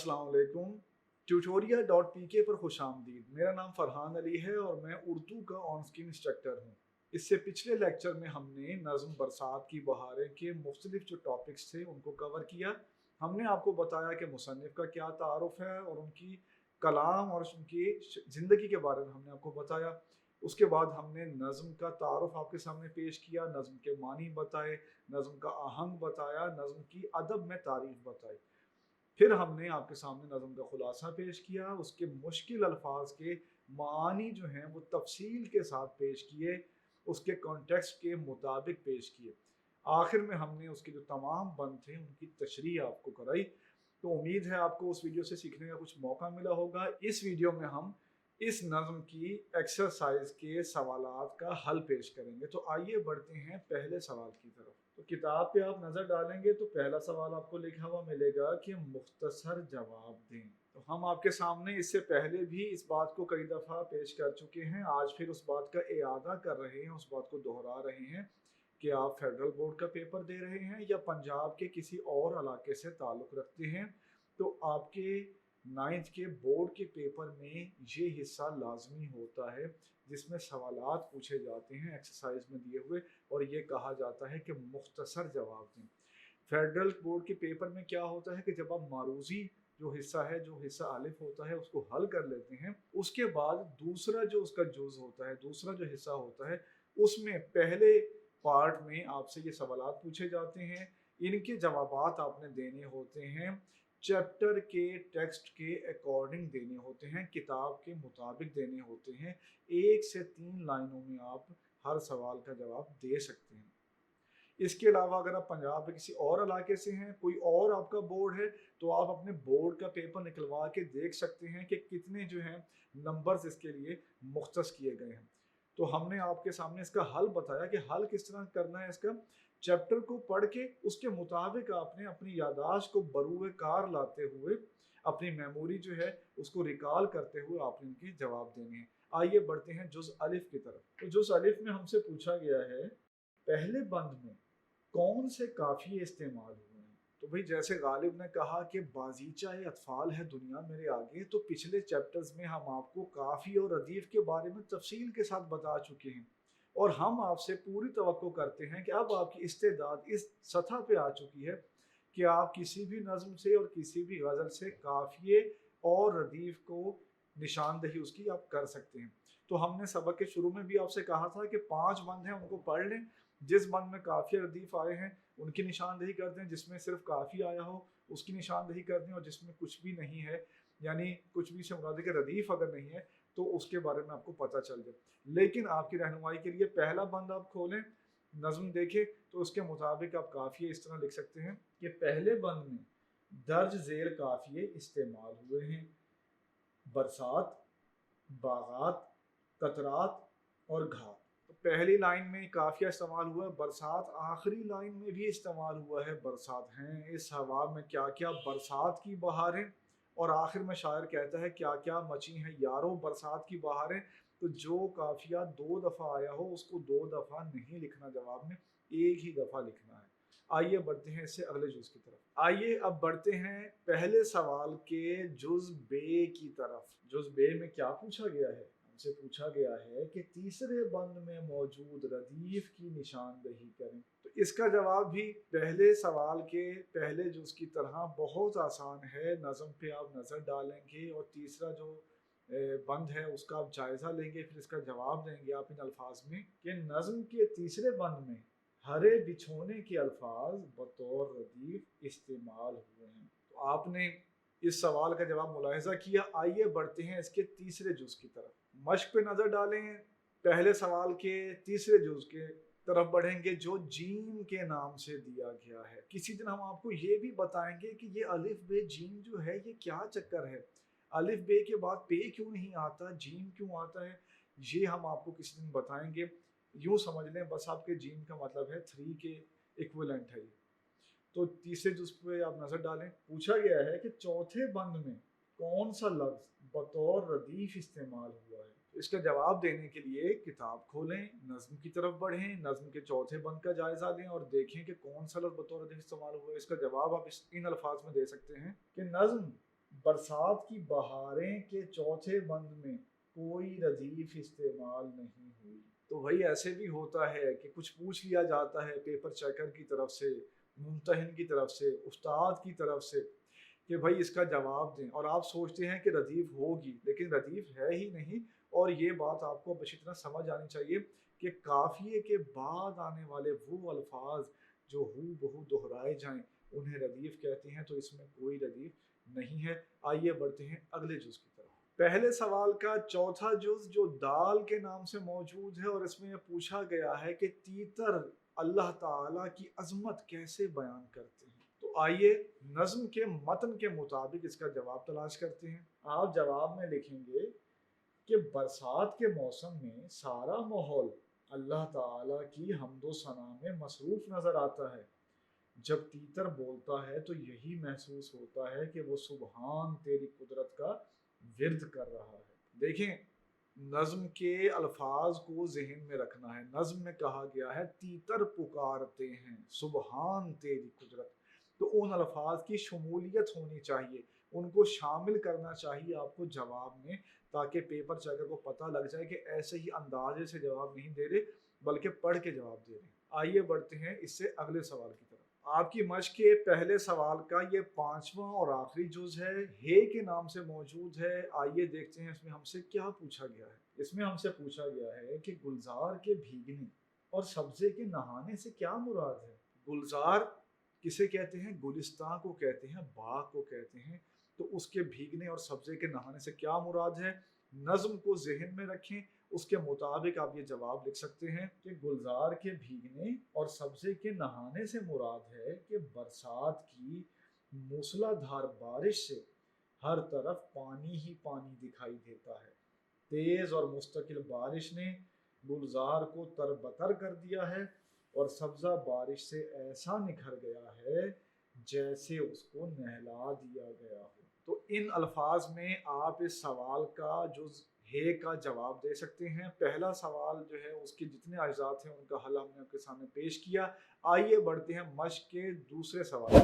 अस्सलाम वालेकुम। ट्यूटोरियल.pk पर खुशामदीद। मेरा नाम फरहान अली है और मैं उर्दू का ऑन स्क्रीन इंस्ट्रक्टर हूँ। इससे पिछले लेक्चर में हमने नज़्म बरसात की बहारें के मुख्तलिफ जो टॉपिक्स थे उनको कवर किया। हमने आपको बताया कि मुसन्निफ़ का क्या तारुफ़ है और उनकी कलाम और उनकी ज़िंदगी के बारे में हमने आपको बताया। उसके बाद हमने नज़्म का तारुफ़ आपके सामने पेश किया, नज़्म के मानी बताए, नज़्म का आहंग बताया, नज़्म की अदब में तारीफ़ बताई। फिर हमने आपके सामने नज़्म का खुलासा पेश किया, उसके मुश्किल अल्फाज के मानी जो हैं वो तफसील के साथ पेश किए, उसके कॉन्टेक्स्ट के मुताबिक पेश किए। आखिर में हमने उसके जो तमाम बंद थे उनकी तशरीह आपको कराई। तो उम्मीद है आपको उस वीडियो से सीखने का कुछ मौका मिला होगा। इस वीडियो में हम इस नज़्म की एक्सरसाइज के सवालात का हल पेश करेंगे। तो आइए बढ़ते हैं पहले सवाल की तरफ। तो किताब पे आप नज़र डालेंगे तो पहला सवाल आपको लिखा हुआ मिलेगा कि मुख्तसर जवाब दें। तो हम आपके सामने इससे पहले भी इस बात को कई दफ़ा पेश कर चुके हैं, आज फिर उस बात का इआदा कर रहे हैं, उस बात को दोहरा रहे हैं कि आप फेडरल बोर्ड का पेपर दे रहे हैं या पंजाब के किसी और इलाके से ताल्लुक़ रखते हैं, तो आपके 9th के बोर्ड के पेपर में ये हिस्सा लाजमी होता है जिसमें सवालात पूछे जाते हैं एक्सरसाइज में दिए हुए, और ये कहा जाता है कि मुख्तसर जवाब दें। फेडरल बोर्ड के पेपर में क्या होता है कि जब आप मारूजी जो हिस्सा अलिफ होता है उसको हल कर लेते हैं, उसके बाद दूसरा जो उसका जुज़ होता है, दूसरा जो हिस्सा होता है, उसमें पहले पार्ट में आपसे ये सवालात पूछे जाते हैं, इनके जवाबात आपने देने होते हैं, चैप्टर के टेक्स्ट के अकॉर्डिंग देने होते हैं, किताब के मुताबिक देने होते हैं। 1 से 3 लाइनों में आप हर सवाल का जवाब दे सकते हैं। इसके अलावा अगर आप पंजाब के किसी और इलाके से हैं, कोई और आपका बोर्ड है, तो आप अपने बोर्ड का पेपर निकलवा के देख सकते हैं कि कितने जो हैं नंबर्स इसके लिए मुख्तस किए गए हैं। तो हमने आपके सामने इसका हल बताया कि हल किस तरह करना है। इसका चैप्टर को पढ़ के उसके मुताबिक आपने अपनी यादाश्त को बरूए कार लाते हुए, अपनी मेमोरी जो है उसको रिकॉल करते हुए आपने इनके जवाब देने हैं। आइए बढ़ते हैं जुज़ अलिफ की तरफ। तो जुज़ अलिफ में हमसे पूछा गया है पहले बंद में कौन से काफ़िए इस्तेमाल हुए हैं। तो भाई जैसे गालिब ने कहा कि बाजीचा अतफाल है दुनिया मेरे आगे, तो पिछले चैप्टर्स में हम आपको काफ़ी और रदीफ़ के बारे में तफसील के साथ बता चुके हैं, और हम आपसे पूरी तवक्को करते हैं कि अब आपकी इस्तेदाद इस सतह पे आ चुकी है कि आप किसी भी नज़्म से और किसी भी गज़ल से काफ़िए और रदीफ़ को निशानदही उसकी आप कर सकते हैं। तो हमने सबक के शुरू में भी आपसे कहा था कि 5 बंद हैं उनको पढ़ लें, जिस बंद में काफ़िया रदीफ़ आए हैं उनकी निशानदही कर दें, जिसमें सिर्फ काफ़ी आया हो उसकी निशानदही कर दें, और जिसमें कुछ भी नहीं है यानी कुछ भी से मुराद है कि रदीफ़ अगर नहीं है तो उसके बारे में आपको पता चल जाए। लेकिन आपकी रहनुमाई के लिए पहला बंद आप खोलें, नज़्म देखें, तो उसके मुताबिक आप काफ़िए इस तरह लिख सकते हैं कि पहले बंद में दर्ज ज़ेर काफ़िए इस्तेमाल हुए हैं: बरसात, बागात, कतरात और घात। तो पहली लाइन में काफिया इस्तेमाल हुआ है बरसात, आखिरी लाइन में भी इस्तेमाल हुआ है बरसात। हैं इस हवा में क्या क्या बरसात की बहारें, और आखिर में शायर कहता है क्या क्या मची हैं यारों बरसात की बहारें। तो जो काफिया 2 दफ़ा आया हो उसको 2 दफ़ा नहीं लिखना जवाब में, एक ही दफ़ा लिखना है। आइए बढ़ते हैं इससे अगले जुज की तरफ। आइए अब बढ़ते हैं पहले सवाल के जुज बे की तरफ। जुज बे में क्या पूछा गया है? हमसे पूछा गया है कि तीसरे बंद में मौजूद रदीफ की निशानदही करें। तो इसका जवाब भी पहले सवाल के पहले जुज की तरह बहुत आसान है। नज़म पे आप नज़र डालेंगे और तीसरा जो बंद है उसका आप जायज़ा लेंगे, फिर इसका जवाब देंगे आप इन अल्फाज में कि नज़म के तीसरे बंद में हरे बिछोने के अल्फाज बतौर रदीफ इस्तेमाल हुए हैं। तो आपने इस सवाल का जवाब मुलाहिजा किया। आइए बढ़ते हैं इसके तीसरे जुज की तरफ। मश्क पे नज़र डालें, पहले सवाल के तीसरे जुज के तरफ बढ़ेंगे जो जीम के नाम से दिया गया है। किसी दिन हम आपको ये भी बताएंगे कि ये अलिफ बे जीम जो है ये क्या चक्कर है, अलिफ बे के बाद पे क्यों नहीं आता, जीम क्यों आता है, ये हम आपको किसी दिन बताएंगे। यूँ समझ लें बस आपके जीम का मतलब है 3 के इक्विवेलेंट है ये। तो तीसरे जुज पे आप नज़र डालें, पूछा गया है कि चौथे बंद में कौन सा लफ्ज़ बतौर रदीफ इस्तेमाल हुआ है। तो इसका जवाब देने के लिए किताब खोलें, नज़्म की तरफ बढ़ें, नज़्म के चौथे बंद का जायज़ा लें और देखें कि कौन सा लफ्ज़ बतौर रदीफ इस्तेमाल हुआ है। इसका जवाब आप इन अल्फाज में दे सकते हैं कि नज़्म बरसात की बहारें के चौथे बंद में कोई रदीफ इस्तेमाल नहीं हुई। तो भाई ऐसे भी होता है कि कुछ पूछ लिया जाता है पेपर चेकर की तरफ से, मुम्तहिन की तरफ से, उस्ताद की तरफ से कि भाई इसका जवाब दें, और आप सोचते हैं कि रदीफ होगी लेकिन रदीफ है ही नहीं। और ये बात आपको अच्छी तरह समझ आनी चाहिए कि काफिए के बाद आने वाले वो अल्फाज जो हू बहू दोहराए जाएं उन्हें रदीफ कहते हैं, तो इसमें कोई रदीफ नहीं है। आइए बढ़ते हैं अगले जुज की तरफ। पहले सवाल का चौथा जुज जो दाल के नाम से मौजूद है, और इसमें पूछा गया है कि तीतर अल्लाह ताला की अजमत कैसे बयान करते हैं। तो आइए नज्म के मतन के मुताबिक इसका जवाब तलाश करते हैं। आप जवाब में लिखेंगे कि बरसात के मौसम में सारा माहौल अल्लाह ताला की हम्दो सना में मसरूफ नजर आता है। जब तीतर बोलता है तो यही महसूस होता है कि वो सुबहान तेरी कुदरत का विर्द कर रहा है। देखें, नज्म के अल्फाज को जहन में रखना है। नज्म में कहा गया है तीतर पुकारते हैं सुबहान तेरी कुदरत, तो उन अल्फाज की शमूलियत होनी चाहिए, उनको शामिल करना चाहिए आपको जवाब में, ताकि पेपर चेकर को पता लग जाए कि ऐसे ही अंदाजे से जवाब नहीं दे रहे बल्कि पढ़ के जवाब दे रहे हैं। आइए बढ़ते हैं इससे अगले सवाल की तरफ। आपकी मश्क के पहले सवाल का ये पांचवा और आखिरी जुज है, हे के नाम से मौजूद है। आइए देखते हैं इसमें हमसे क्या पूछा गया है। इसमें हमसे पूछा गया है कि गुलजार के भीगने और सब्जे के नहाने से क्या मुराद है। गुलजार किसे कहते हैं? गुलिस्तान को कहते हैं, बाग को कहते हैं। तो उसके भीगने और सब्जे के नहाने से क्या मुराद है? नज्म को जहन में रखें, उसके मुताबिक आप ये जवाब लिख सकते हैं कि गुलजार के भीगने और सब्जे के नहाने से मुराद है कि बरसात की मूसलाधार बारिश से हर तरफ पानी ही पानी दिखाई देता है। तेज और मुस्तकिल बारिश ने गुलजार को तरबतर कर दिया है और सब्जा बारिश से ऐसा निखर गया है जैसे उसको नहला दिया गया हो। तो इन अल्फाज में आप इस सवाल का जो हे का जवाब दे सकते हैं। पहला सवाल जो है उसके जितने अज्जात हैं उनका हल हमने आपके सामने पेश किया। आइए बढ़ते हैं मश्क के दूसरे सवाल।